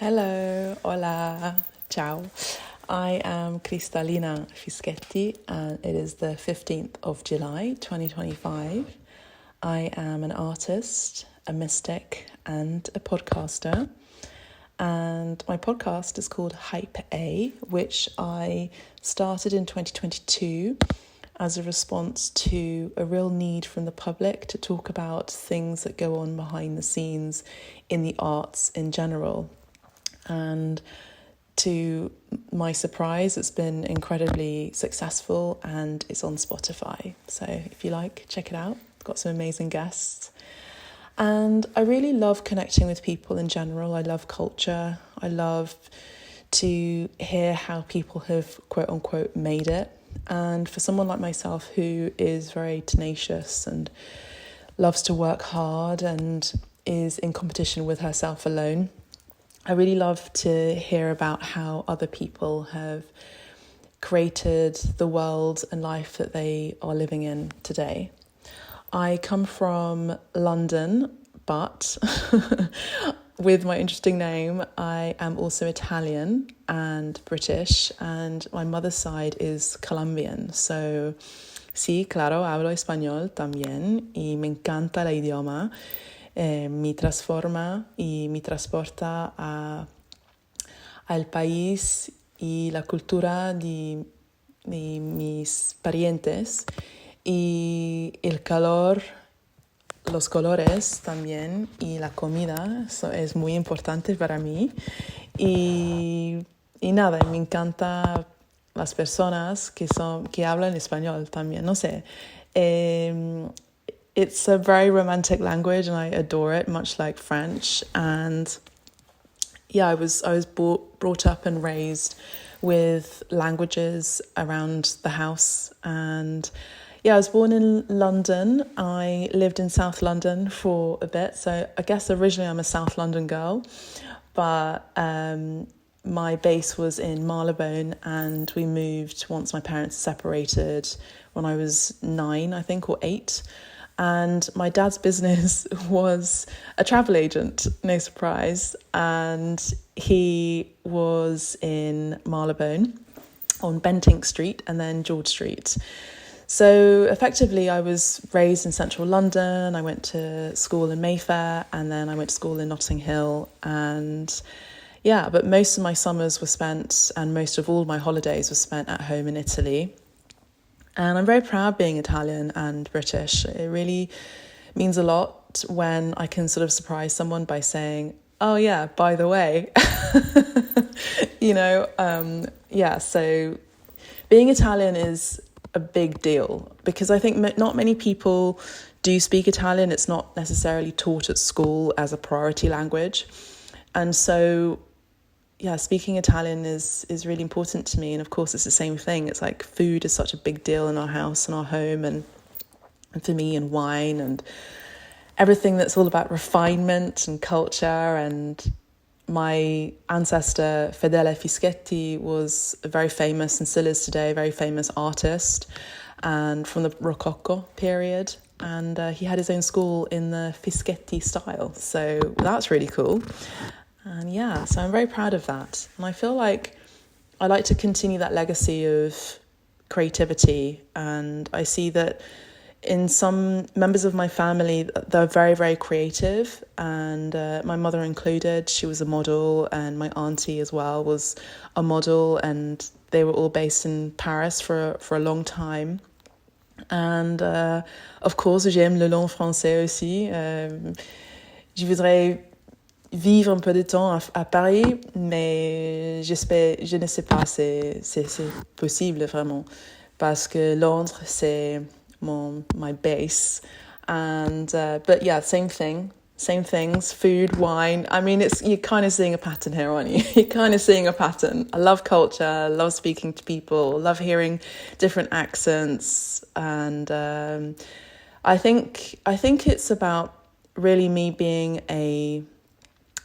Hello, hola, ciao. I am Cristallina Fischetti and it is the 15th of July 2025. I am an artist, a mystic, and a podcaster. And my podcast is called Hype A, which I started in 2022 as a response to a real need from the public to talk about things that go on behind the scenes in the arts in general. And to my surprise, it's been incredibly successful and it's on Spotify. So if you like, check it out. I've got some amazing guests. And I really love connecting with people in general. I love culture. I love to hear how people have, quote unquote, made it. And for someone like myself who is very tenacious and loves to work hard and is in competition with herself alone, I really love to hear about how other people have created the world and life that they are living in today. I come from London, but with my interesting name, I am also Italian and British, and my mother's side is Colombian. So, sí, claro, hablo español también y me encanta el idioma. Me transforma y me transporta al país y la cultura de mis parientes y el calor, los colores también y la comida, eso es muy importante para mí y nada, me encanta las personas que hablan español también, no sé. It's a very romantic language and I adore it, much like French. And yeah, I was brought up and raised with languages around the house. And yeah, I was born in London. I lived in South London for a bit. So I guess originally I'm a South London girl, but my base was in Marylebone and we moved once my parents separated when I was 9, I think, or 8. And my dad's business was a travel agent, no surprise. And he was in Marylebone on Bentinck Street and then George Street. So effectively, I was raised in central London. I went to school in Mayfair and then I went to school in Notting Hill. And yeah, but most of my summers were spent and most of all my holidays were spent at home in Italy. And I'm very proud being Italian and British. It really means a lot when I can sort of surprise someone by saying, oh yeah, by the way, so being Italian is a big deal because I think not many people do speak Italian. It's not necessarily taught at school as a priority language. And so yeah, speaking Italian is really important to me. And of course, it's the same thing. It's like food is such a big deal in our house and our home and for me, and wine and everything that's all about refinement and culture. And my ancestor, Fedele Fischetti, was a very famous, and still is today, a very famous artist and from the Rococo period. And he had his own school in the Fischetti style. So that's really cool. And yeah, so I'm very proud of that. And I feel like I like to continue that legacy of creativity. And I see that in some members of my family, they're very, very creative. And my mother included, she was a model. And my auntie as well was a model. And they were all based in Paris for a long time. And of course, j'aime le long français aussi. Je voudrais vivre un peu de temps à Paris, mais je ne sais pas si c'est possible vraiment, parce que Londres c'est my base, and but yeah, same things, food, wine. I mean, you're kind of seeing a pattern here, aren't you? You're kind of seeing a pattern. I love culture, love speaking to people, love hearing different accents, and I think it's about really me being a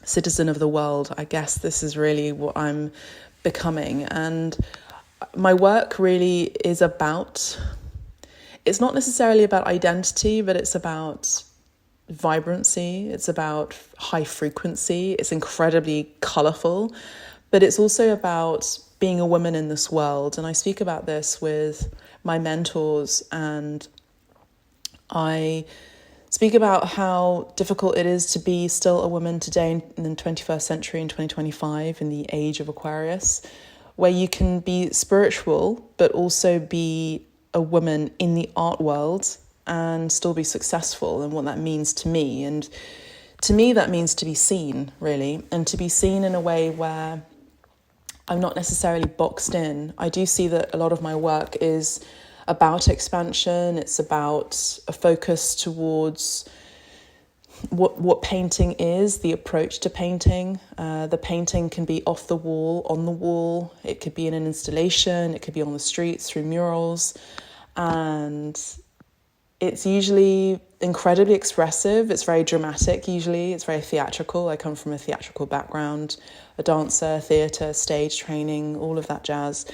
citizen of the world. I guess this is really what I'm becoming. And my work really is about, it's not necessarily about identity, but it's about vibrancy, it's about high frequency, it's incredibly colourful, but it's also about being a woman in this world. And I speak about this with my mentors, and I speak about how difficult it is to be still a woman today in the 21st century, in 2025, in the age of Aquarius, where you can be spiritual but also be a woman in the art world and still be successful, and what that means to me. And to me, that means to be seen, really, and to be seen in a way where I'm not necessarily boxed in. I do see that a lot of my work is about expansion. It's about a focus towards what painting is, the approach to painting. The painting can be off the wall, on the wall. It could be in an installation. It could be on the streets through murals. And it's usually incredibly expressive. It's very dramatic usually. It's very theatrical. I come from a theatrical background, a dancer, theatre, stage training, all of that jazz.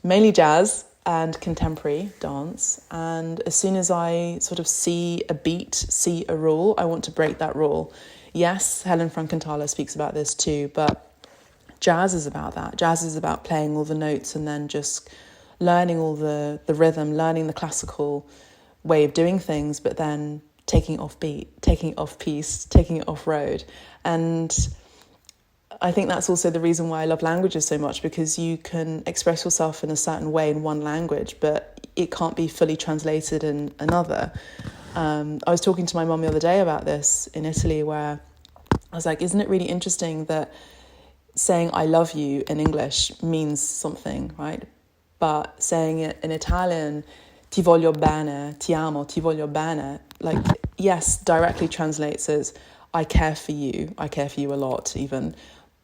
Mainly jazz and contemporary dance. And as soon as I sort of see a beat, see a rule, I want to break that rule. Yes, Helen Frankenthaler speaks about this too, but jazz is about that. Jazz is about playing all the notes and then just learning all the rhythm, learning the classical way of doing things, but then taking it off beat, taking it off piece, taking it off road. And I think that's also the reason why I love languages so much, because you can express yourself in a certain way in one language, but it can't be fully translated in another. I was talking to my mum the other day about this in Italy, where I was like, isn't it really interesting that saying I love you in English means something, right? But saying it in Italian, ti voglio bene, ti amo, ti voglio bene, like, yes, directly translates as I care for you a lot even,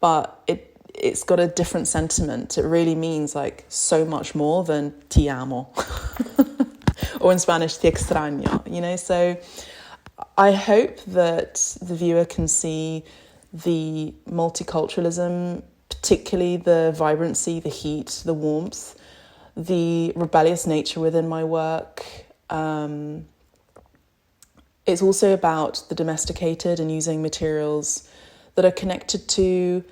but it's got a different sentiment. It really means like so much more than ti amo, or in Spanish, ti extraño, you know? So I hope that the viewer can see the multiculturalism, particularly the vibrancy, the heat, the warmth, the rebellious nature within my work. It's also about the domesticated and using materials that are connected to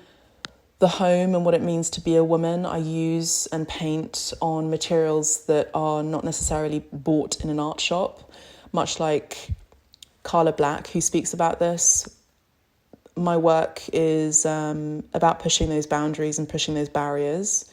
the home and what it means to be a woman. I use and paint on materials that are not necessarily bought in an art shop, much like Carla Black, who speaks about this. My work is about pushing those boundaries and pushing those barriers.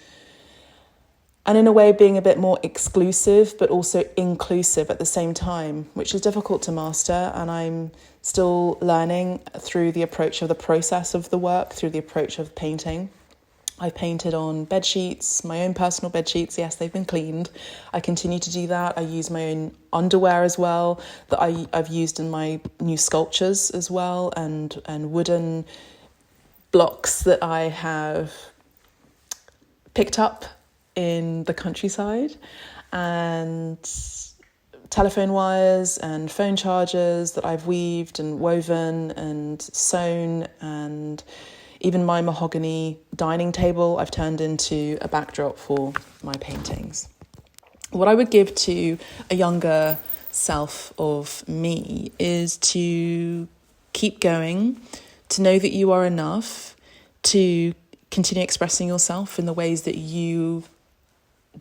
And in a way being a bit more exclusive, but also inclusive at the same time, which is difficult to master. And I'm still learning through the approach of the process of the work, through the approach of painting. I've painted on bed sheets, my own personal bed sheets. Yes, they've been cleaned. I continue to do that. I use my own underwear as well, that I've used in my new sculptures as well, and wooden blocks that I have picked up in the countryside, and telephone wires and phone chargers that I've weaved and woven and sewn, and even my mahogany dining table I've turned into a backdrop for my paintings. What I would give to a younger self of me is to keep going, to know that you are enough, to continue expressing yourself in the ways that you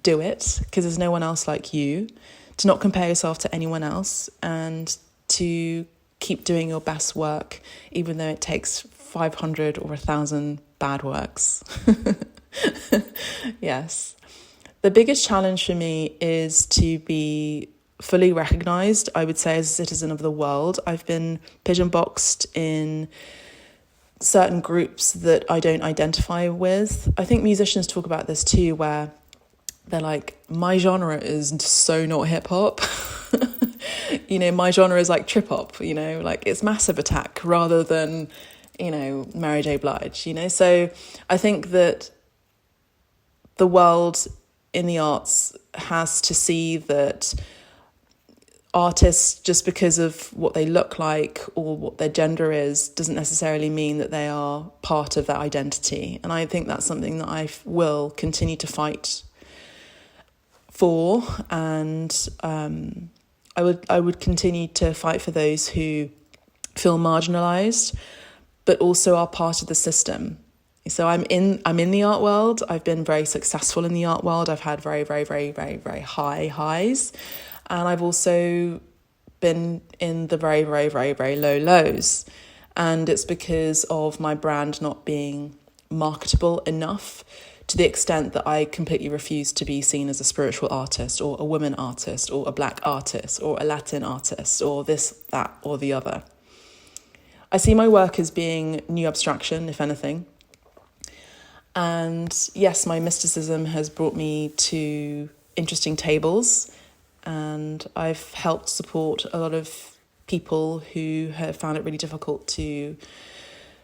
do it, because there's no one else like you, to not compare yourself to anyone else, and to keep doing your best work, even though it takes 500 or 1,000 bad works. Yes. The biggest challenge for me is to be fully recognised, I would say, as a citizen of the world. I've been pigeon-boxed in certain groups that I don't identify with. I think musicians talk about this too, where they're like, my genre is so not hip hop. You know, my genre is like trip hop, you know, like it's Massive Attack rather than, you know, Mary J. Blige, you know. So I think that the world in the arts has to see that artists, just because of what they look like or what their gender is, doesn't necessarily mean that they are part of that identity. And I think that's something that I will continue to fight for, and I would continue to fight for those who feel marginalized, but also are part of the system. So I'm in the art world. I've been very successful in the art world. I've had very, very, very, very, very high highs. And I've also been in the very, very, very, very low lows. And it's because of my brand not being marketable enough, to the extent that I completely refuse to be seen as a spiritual artist or a woman artist or a black artist or a Latin artist or this, that, or the other. I see my work as being new abstraction, if anything. And yes, my mysticism has brought me to interesting tables, and I've helped support a lot of people who have found it really difficult to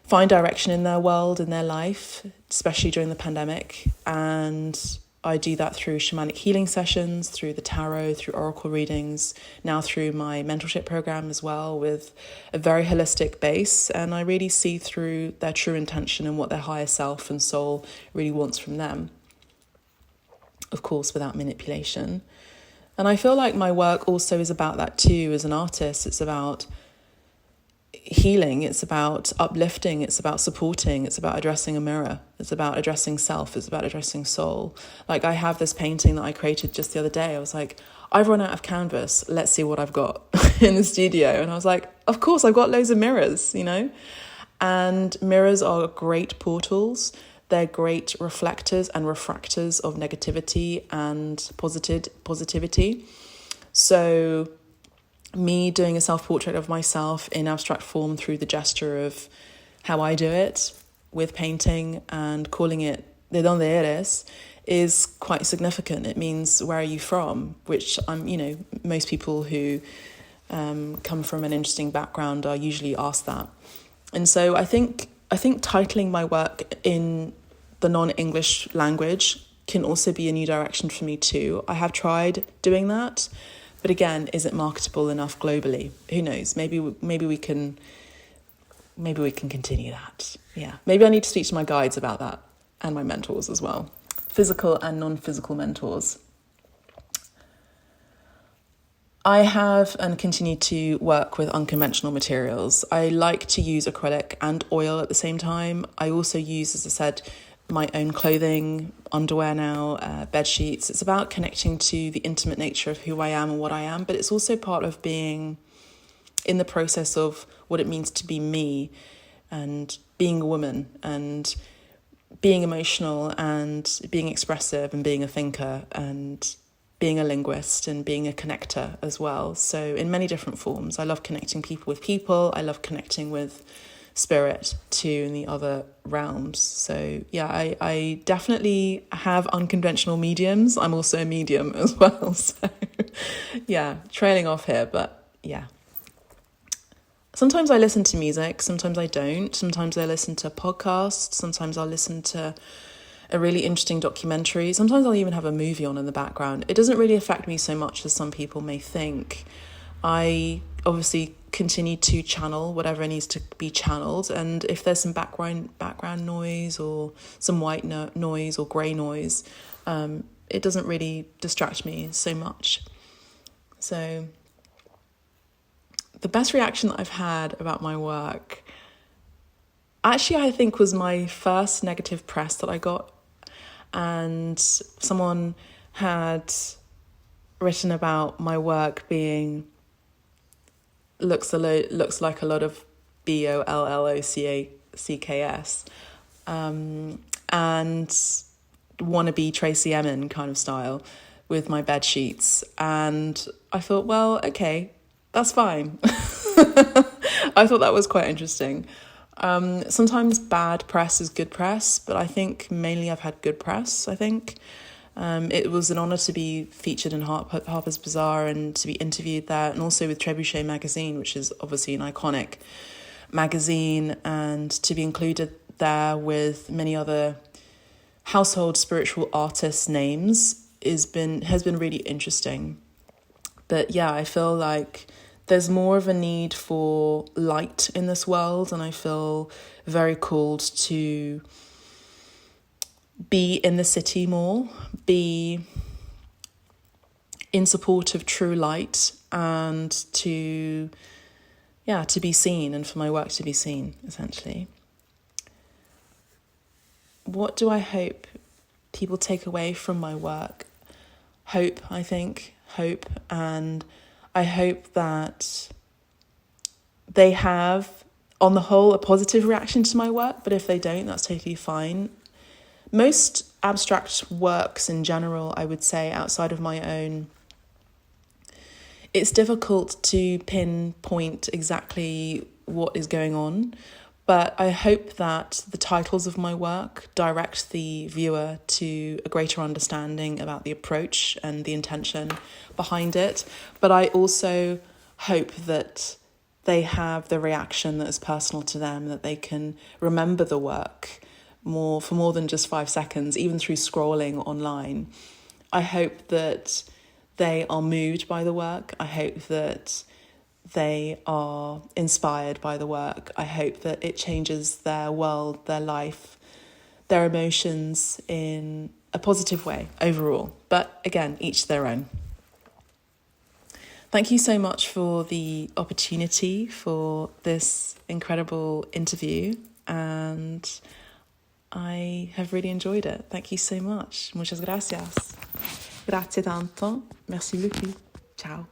find direction in their world, in their life, especially during the pandemic. And I do that through shamanic healing sessions, through the tarot, through oracle readings, now through my mentorship program as well, with a very holistic base. And I really see through their true intention and what their higher self and soul really wants from them. Of course, without manipulation. And I feel like my work also is about that too as an artist. It's about healing, it's about uplifting, it's about supporting, it's about addressing a mirror, it's about addressing self, it's about addressing soul. Like, I have this painting that I created just the other day. I was like, I've run out of canvas, let's see what I've got in the studio. And I was like, of course, I've got loads of mirrors, you know? And mirrors are great portals. They're great reflectors and refractors of negativity and positivity. So me doing a self-portrait of myself in abstract form through the gesture of how I do it with painting and calling it de donde eres is quite significant. It means, where are you from? Which most people who come from an interesting background are usually asked that. And so I think titling my work in the non-English language can also be a new direction for me too. I have tried doing that. But again, is it marketable enough globally? Who knows? Maybe we can continue that. Yeah. Maybe I need to speak to my guides about that, and my mentors as well. Physical and non-physical mentors. I have and continue to work with unconventional materials. I like to use acrylic and oil at the same time. I also use, as I said, my own clothing, underwear now, bed sheets. It's about connecting to the intimate nature of who I am and what I am, but it's also part of being in the process of what it means to be me, and being a woman, and being emotional, and being expressive, and being a thinker, and being a linguist, and being a connector as well. So in many different forms. I love connecting people with people. I love connecting with spirit too in the other realms. So yeah, I definitely have unconventional mediums. I'm also a medium as well. So yeah, trailing off here, but yeah. Sometimes I listen to music, sometimes I don't. Sometimes I listen to podcasts, sometimes I'll listen to a really interesting documentary. Sometimes I'll even have a movie on in the background. It doesn't really affect me so much as some people may think. I obviously continue to channel whatever needs to be channeled, and if there's some background noise or some white noise or grey noise, it doesn't really distract me so much. So the best reaction that I've had about my work, actually, I think was my first negative press that I got. And someone had written about my work being looks like a lot of BOLLOCKS, and wannabe Tracy Emin kind of style with my bed sheets. And I thought, well, okay, that's fine. I thought that was quite interesting. Sometimes bad press is good press, but I think mainly I've had good press, I think. It was an honour to be featured in Harper's Bazaar and to be interviewed there, and also with Trebuchet magazine, which is obviously an iconic magazine, and to be included there with many other household spiritual artists' names has been really interesting. But yeah, I feel like there's more of a need for light in this world, and I feel very called to be in the city more, be in support of true light, and to to be seen and for my work to be seen, essentially. What do I hope people take away from my work? Hope, I think. Hope. And I hope that they have, on the whole, a positive reaction to my work, but if they don't, that's totally fine. Most abstract works in general, I would say, outside of my own, it's difficult to pinpoint exactly what is going on, but I hope that the titles of my work direct the viewer to a greater understanding about the approach and the intention behind it. But I also hope that they have the reaction that is personal to them, that they can remember the work for more than just 5 seconds, even through scrolling online. I hope that they are moved by the work. I hope that they are inspired by the work. I hope that it changes their world, their life, their emotions in a positive way overall. But again, each their own. Thank you so much for the opportunity for this incredible interview, and I have really enjoyed it. Thank you so much. Muchas gracias. Grazie tanto. Merci beaucoup. Ciao.